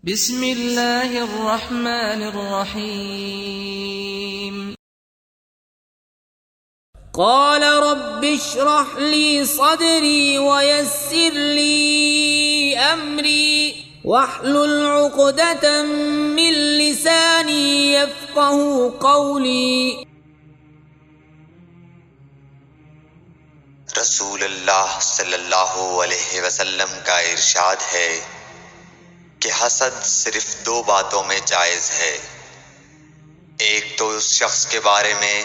بسم اللہ الرحمن الرحیم قال رب اشرح لي صدري ويسر لي أمري واحلل عقدة من لساني يفقه قولي. رسول اللہ صلی اللہ علیہ وسلم کا ارشاد ہے کہ حسد صرف دو باتوں میں جائز ہے. ایک تو اس شخص کے بارے میں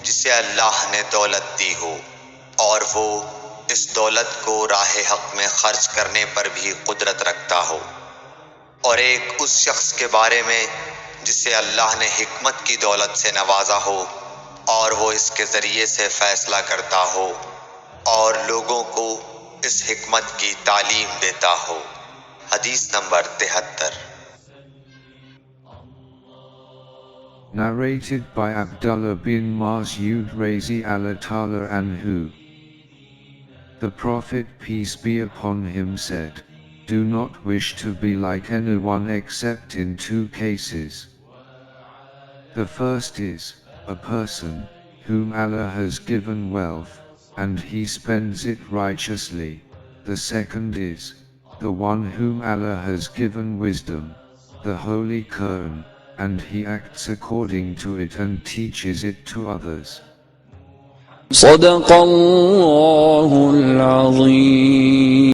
جسے اللہ نے دولت دی ہو اور وہ اس دولت کو راہ حق میں خرچ کرنے پر بھی قدرت رکھتا ہو، اور ایک اس شخص کے بارے میں جسے اللہ نے حکمت کی دولت سے نوازا ہو اور وہ اس کے ذریعے سے فیصلہ کرتا ہو اور لوگوں کو اس حکمت کی تعلیم دیتا ہو. حدیث number 73. Narrated by Abdullah bin Mas Razi Allah Ta'ala anhu. The Prophet, peace be upon him, said, "Do not wish to be like anyone except in two cases. The first is a person whom Allah has given wealth, and he spends it righteously. The second is the one whom Allah has given wisdom, the Holy Qur'an, and he acts according to it and teaches it to others." صدق اللہ العظیم.